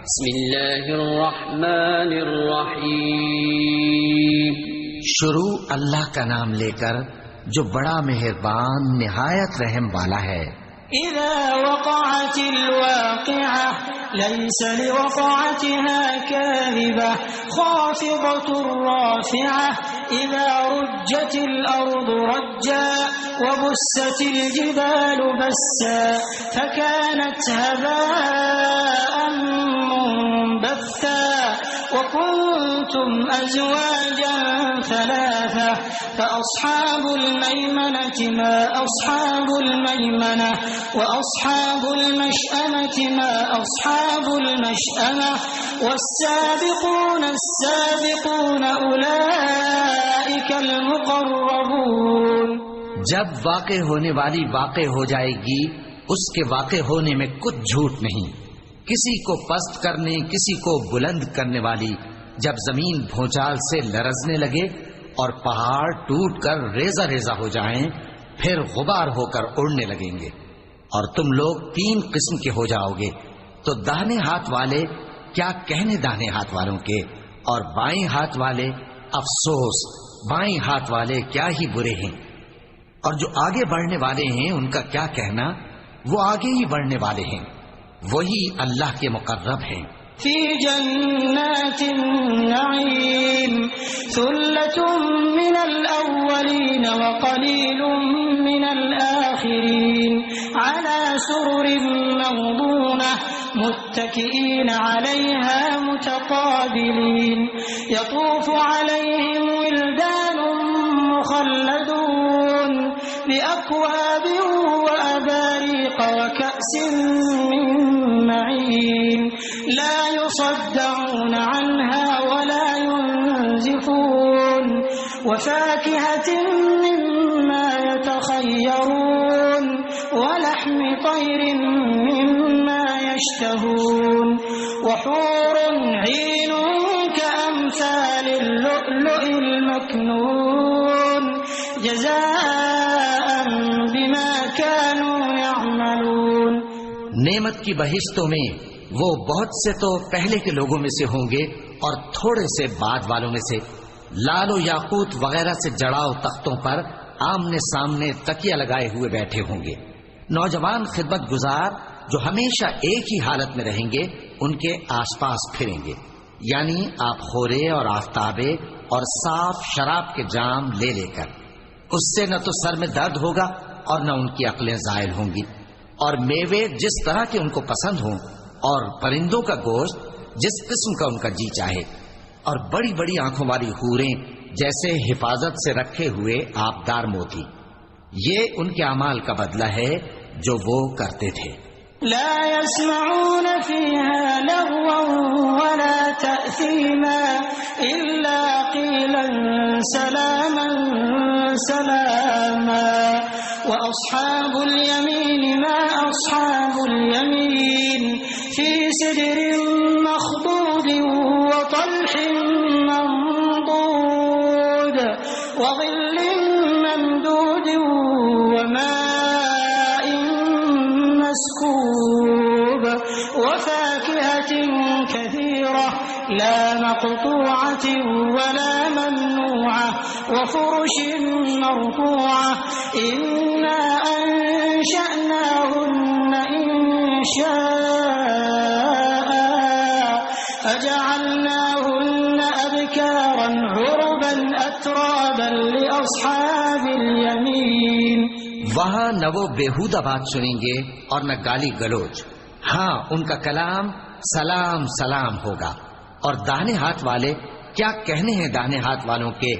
بسم اللہ الرحمن الرحیم. شروع اللہ کا نام لے کر جو بڑا مہربان نہایت رحم والا ہے. اذا وقعت الواقعة ليس لوقعتها كاذبة خافضة رافعة اذا رجت الارض رجا وبست الجبال بسا فكانت هباء منبثا وكنتم ازواجا ثلاثة فاصحاب الميمنة ما اصحاب الميمنة واصحاب المشأمة ما اصحاب المشأمة والسابقون السابقون اولئك المقربون. جب واقع ہونے والی واقع ہو جائے گی اس کے واقع ہونے میں کچھ جھوٹ نہیں. کسی کو پست کرنے کسی کو بلند کرنے والی جب زمین بھونچال سے لرزنے لگے اور پہاڑ ٹوٹ کر ریزہ ریزہ ہو جائیں پھر غبار ہو کر اڑنے لگیں گے اور تم لوگ 3 قسم کے ہو جاؤ گے تو داہنے ہاتھ والے کیا کہنے داہنے ہاتھ والوں کے اور بائیں ہاتھ والے افسوس بائیں ہاتھ والے کیا ہی برے ہیں. اور جو آگے بڑھنے والے ہیں ان کا کیا کہنا وہ آگے ہی بڑھنے والے ہیں وہی اللہ کے مقرب ہیں. فی جنات النعیم ثلة من الاولین وقلیل من الآخرین على سرر موضونة متكئين عليها متقابلين يطوف عليهم ولدان مخلدون بأكواب وأباريق وكأس من معين لا يصدعون عنها ولا ينزفون وفاكهة مما يتخيرون ولحم طير مما يشتهون وحور عين كأمثال اللؤلؤ المكنون جزاء بما كانوا يعملون. نعمت کی بہشتوں میں وہ بہت سے تو پہلے کے لوگوں میں سے ہوں گے اور تھوڑے سے بعد والوں میں سے لال و یاقوت وغیرہ سے جڑاؤ تختوں پر آمنے سامنے تکیہ لگائے ہوئے بیٹھے ہوں گے. نوجوان خدمت گزار جو ہمیشہ ایک ہی حالت میں رہیں گے ان کے آس پاس پھریں گے یعنی آپ خورے اور آفتابے اور صاف شراب کے جام لے لے کر. اس سے نہ تو سر میں درد ہوگا اور نہ ان کی عقلیں زائل ہوں گی. اور میوے جس طرح کے ان کو پسند ہوں اور پرندوں کا گوشت جس قسم کا ان کا جی چاہے اور بڑی بڑی آنکھوں والی حوریں جیسے حفاظت سے رکھے ہوئے آبدار موتی. یہ ان کے اعمال کا بدلہ ہے جو وہ کرتے تھے. لا يسمعون فيها لغوا ولا تأثيما إلا قيلا سلاما سلاما وأصحاب اليمين ما أصحاب اليمين في سدر مخضود وطلح منضود وظل ممدود وماء مسكوب وفاكهة كثيرة لا مقطوعة ولا ممنوعة وفرش مرفوعة إنا أنشأناهن إنشاء فجعلناهن أبكارا عربا أترابا لأصحاب اليمين. وہاں نہ وہ بیہودہ بات سنیں گے اور نہ گالی گلوچ. ہاں ان کا کلام سلام سلام ہوگا. اور داہنے ہاتھ والے کیا کہنے ہیں داہنے ہاتھ والوں کے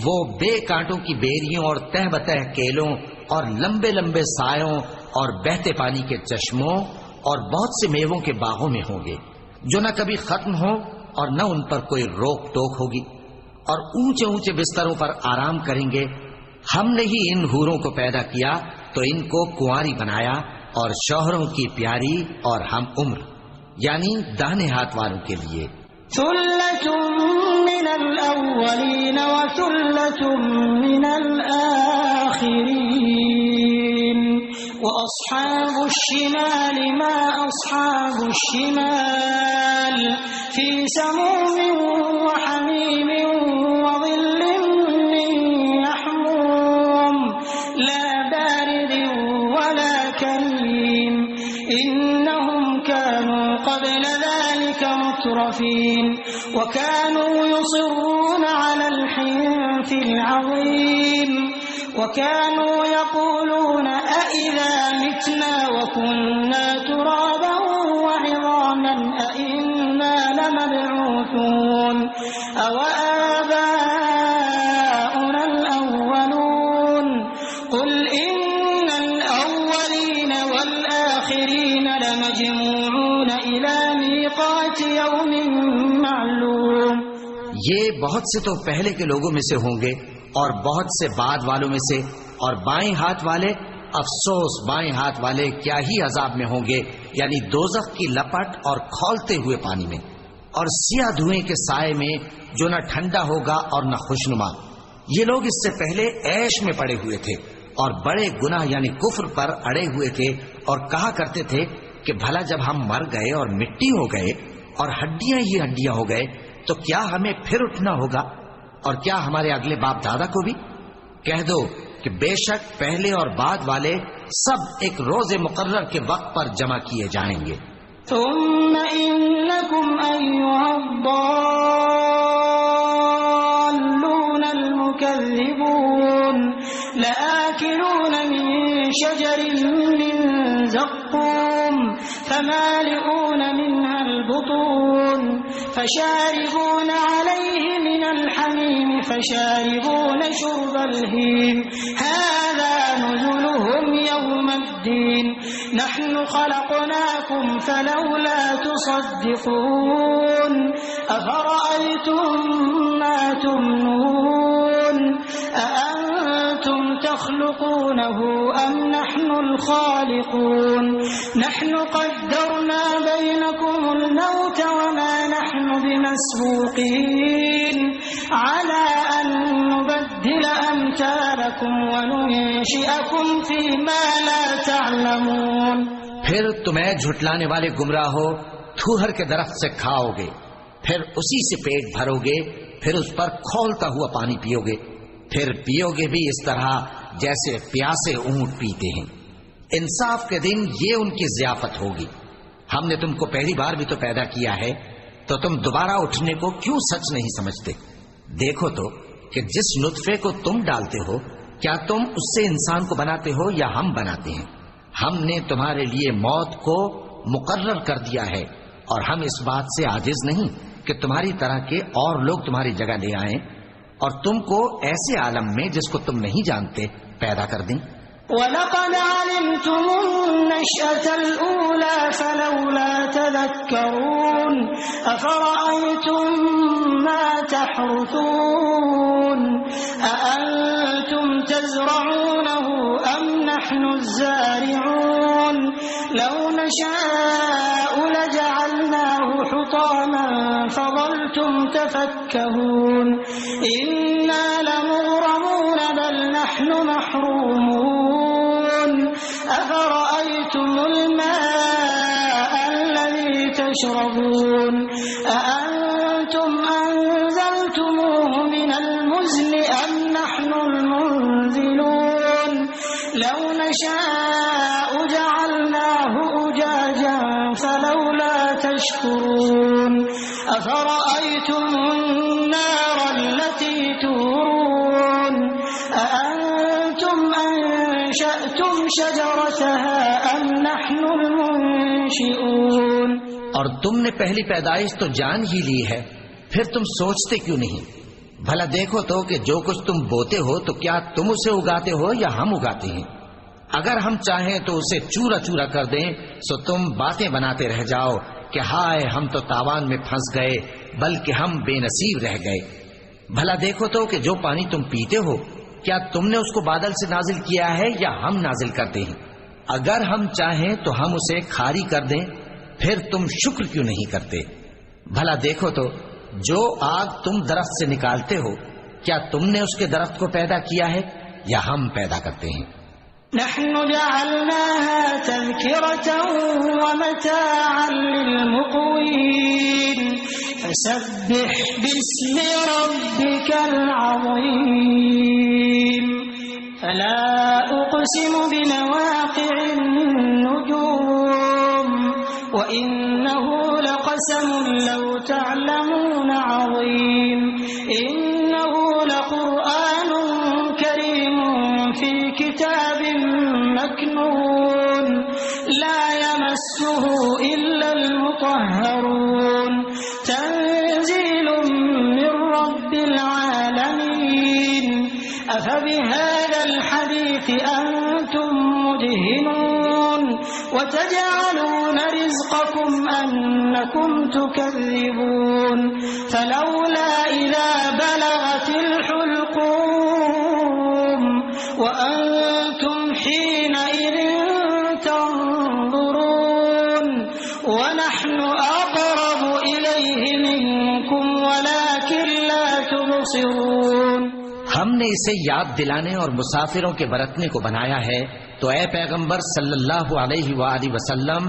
وہ بے کانٹوں کی بیریوں اور تہ بتہ کیلوں اور لمبے لمبے سایوں اور بہتے پانی کے چشموں اور بہت سے میووں کے باغوں میں ہوں گے جو نہ کبھی ختم ہوں اور نہ ان پر کوئی روک ٹوک ہوگی. اور اونچے اونچے بستروں پر آرام کریں گے. ہم نے ہی ان حوروں کو پیدا کیا تو ان کو کنواری بنایا اور شوہروں کی پیاری اور ہم عمر یعنی داہنے ہاتھ والوں کے لیے. ثلة من الأولين وثلة من الآخرين وأصحاب الشمال ما أصحاب الشمال في سموم وحميم وظل من يحموم لا بارد ولا كريم إنهم كانوا قبل ذلك مترفين وكانوا يصرون على الحنث العظيم وكانوا يقولون أئذا متنا وكنا ترابا وعظاما أئنا لمبعوثون أوآباؤنا الأولون قل إن الأولين والآخرين لمجموعون إلى ميقات يوم معلوم. یہ بہت سے تو پہلے کے لوگوں میں سے ہوں گے اور بہت سے بعد والوں میں سے، اور بائیں ہاتھ والے، افسوس بائیں ہاتھ والے کیا ہی عذاب میں ہوں گے، یعنی دوزخ کی لپٹ اور کھولتے ہوئے پانی میں، اور سیاہ دھوئیں کے سائے میں جو نہ ٹھنڈا ہوگا اور نہ خوشنما. یہ لوگ اس سے پہلے عیش میں پڑے ہوئے تھے اور بڑے گناہ یعنی کفر پر اڑے ہوئے تھے، اور کہا کرتے تھے کہ بھلا جب ہم مر گئے اور مٹی ہو گئے اور ہڈیاں ہی ہڈیاں ہو گئے تو کیا ہمیں پھر اٹھنا ہوگا، اور کیا ہمارے اگلے باپ دادا کو بھی؟ کہہ دو کہ بے شک پہلے اور بعد والے سب ایک روز مقرر کے وقت پر جمع کیے جائیں گے. ثم إنكم أيها الضالون المكذبون لآكلون من شجر من زقوم فمالئون منها البطون فشاربون عليه من الحميم فشاربون شرب الهيم هذا نزلهم يوم الدين نحن خلقناكم فلولا تصدقون أفرأيتم ما تمنون أأنتم تخلقونه أم نحن الخالقون نحن قدرنا بينكم الموت وما نحن بمسبوقين على أن نبدل أمثالكم وننشئكم فيما لا تعلمون. پھر تمہیں جھٹلانے والے گمراہ ہو تھوہر کے درخت سے کھاؤ گے، پھر اسی سے پیٹ بھرو گے، پھر اس پر کھولتا ہوا پانی پیو گے، پھر پیو گے بھی اس طرح جیسے پیاسے اونٹ پیتے ہیں. انصاف کے دن یہ ان کی ضیافت ہوگی. ہم نے تم کو پہلی بار بھی تو پیدا کیا ہے، تو تم دوبارہ اٹھنے کو کیوں سچ نہیں سمجھتے؟ دیکھو تو کہ جس نطفے کو تم ڈالتے ہو کیا تم اس سے انسان کو بناتے ہو یا ہم بناتے ہیں؟ ہم نے تمہارے لیے موت کو مقرر کر دیا ہے، اور ہم اس بات سے عاجز نہیں کہ تمہاری طرح کے اور لوگ تمہاری جگہ لے آئیں اور تم کو ایسے عالم میں جس کو تم نہیں جانتے پیدا کر دیں. وَلَقَدْ عَلِمْتُمُ النَّشْأَةَ الْأُولَى فَلَوْلَا تَذَكَّرُونَ أَفَرَأَيْتُمْ مَا تَحْرُثُونَ أَأَنْتُمْ تَزْرَعُونَهُ أَمْ نَحْنُ الزَّارِعُونَ لَوْ نَشَاءُ لَجَعَلْنَاهُ حُطَامًا فَظَلْتُمْ تَفَكَّهُونَ إِنَّا لَمُغْرَمُونَ بَلْ نَحْنُ مَحْرُومُونَ أَفَرَأَيْتُمُ الْمَاءَ الَّذِي تَشْرَبُونَ أَأَنْتُمْ أَنزَلْتُمُوهُ مِنَ الْمُزْنِ أَمْ نَحْنُ الْمُنزِلُونَ لَوْ نَشَاءُ جَعَلْنَاهُ أُجَاجًا فَلَوْلَا تَشْكُرُونَ أَفَرَأَيْتُمُ النَّارَ الَّتِي تُورُونَ أَأَنْتُمْ أَنشَأْتُمْ شَجَرَتَهَا أَمْ نَحْنُ الْمُنشِئُونَ. اور تم نے پہلی پیدائش تو جان ہی لی ہے، پھر تم سوچتے کیوں نہیں؟ بھلا دیکھو تو کہ جو کچھ تم بوتے ہو تو کیا تم اسے اگاتے ہو یا ہم اگاتے ہیں؟ اگر ہم چاہیں تو اسے چورا چورا کر دیں سو تم باتیں بناتے رہ جاؤ کہ ہائے ہم تو تاوان میں پھنس گئے، بلکہ ہم بے نصیب رہ گئے. بھلا دیکھو تو کہ جو پانی تم پیتے ہو کیا تم نے اس کو بادل سے نازل کیا ہے یا ہم نازل کرتے ہیں؟ اگر ہم چاہیں تو ہم اسے کھاری کر دیں، پھر تم شکر کیوں نہیں کرتے؟ بھلا دیکھو تو جو آگ تم درخت سے نکالتے ہو کیا تم نے اس کے درخت کو پیدا کیا ہے یا ہم پیدا کرتے ہیں؟ نحن جعلناها تذكرة ومتاعا للمقوين فسبح باسم ربك العظيم فلا أقسم بمواقع النجوم وإنه لقسم لو تعلمون عظيم إنه لقرآن كريم في كتاب مكنون لا يمسه إلا المطهرون تنزيل من رب العالمين أفبهذا الحديث أنتم مدهنون وتجعلون رزقكم أنكم تكذبون فلولا إذا بلغت الحلقوم وأنتم حينئذ تنظرون ونحن أقرب إليه منكم ولكن لا تبصرون. ہم نے اسے یاد دلانے اور مسافروں کے برتنے کو بنایا ہے، تو اے پیغمبر صلی اللہ علیہ وآلہ وسلم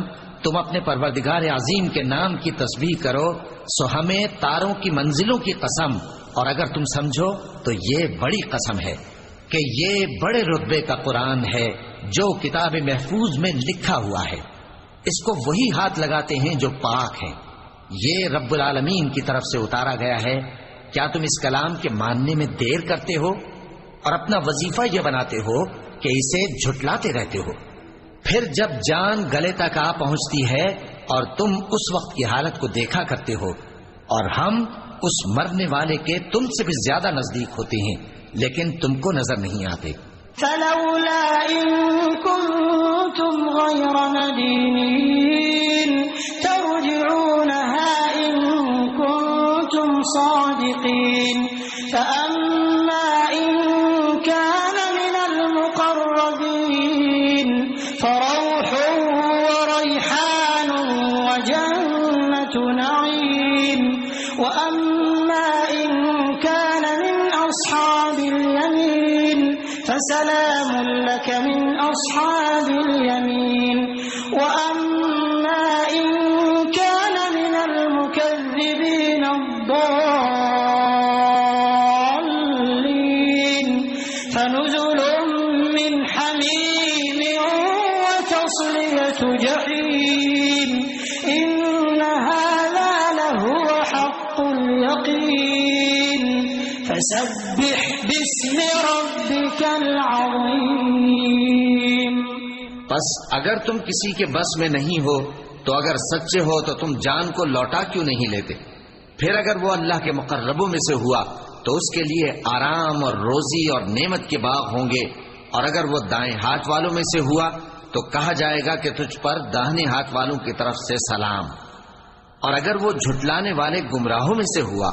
تم اپنے پروردگار عظیم کے نام کی تسبیح کرو، سو ہمیں تاروں کی منزلوں کی قسم، اور اگر تم سمجھو تو یہ بڑی قسم ہے کہ یہ بڑے رتبے کا قرآن ہے جو کتاب محفوظ میں لکھا ہوا ہے، اس کو وہی ہاتھ لگاتے ہیں جو پاک ہیں، یہ رب العالمین کی طرف سے اتارا گیا ہے. کیا تم اس کلام کے ماننے میں دیر کرتے ہو اور اپنا وظیفہ یہ بناتے ہو کہ اسے جھٹلاتے رہتے ہو؟ پھر جب جان گلے تک آ پہنچتی ہے اور تم اس وقت کی حالت کو دیکھا کرتے ہو، اور ہم اس مرنے والے کے تم سے بھی زیادہ نزدیک ہوتے ہیں لیکن تم کو نظر نہیں آتے. فلولا إن كنتم غير مدينين ترجعونها إن كنتم صادقين فأما إن كان من المقربين فروح وريحان وجنة نعيم وأما إن كان من أصحاب اليمين فسلام لك من أصحاب اليمين وأما إن كان من المكذبين الضالين فنزل من حميم وتصلية جحيم إن هذا لهو حق اليقين فسبح باسم ربك العظيم. بس اگر تم کسی کے بس میں نہیں ہو تو اگر سچے ہو تو تم جان کو لوٹا کیوں نہیں لیتے؟ پھر اگر وہ اللہ کے مقربوں میں سے ہوا تو اس کے لیے آرام اور روزی اور نعمت کے باغ ہوں گے، اور اگر وہ دائیں ہاتھ والوں میں سے ہوا تو کہا جائے گا کہ تجھ پر داہنے ہاتھ والوں کی طرف سے سلام، اور اگر وہ جھٹلانے والے گمراہوں میں سے ہوا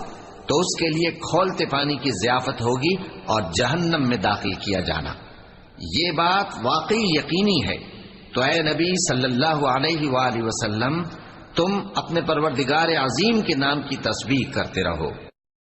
تو اس کے لیے کھولتے پانی کی ضیافت ہوگی اور جہنم میں داخل کیا جانا. یہ بات واقعی یقینی ہے. تو اے نبی صلی اللہ علیہ وآلہ وسلم تم اپنے پروردگار عظیم کے نام کی تسبیح کرتے رہو.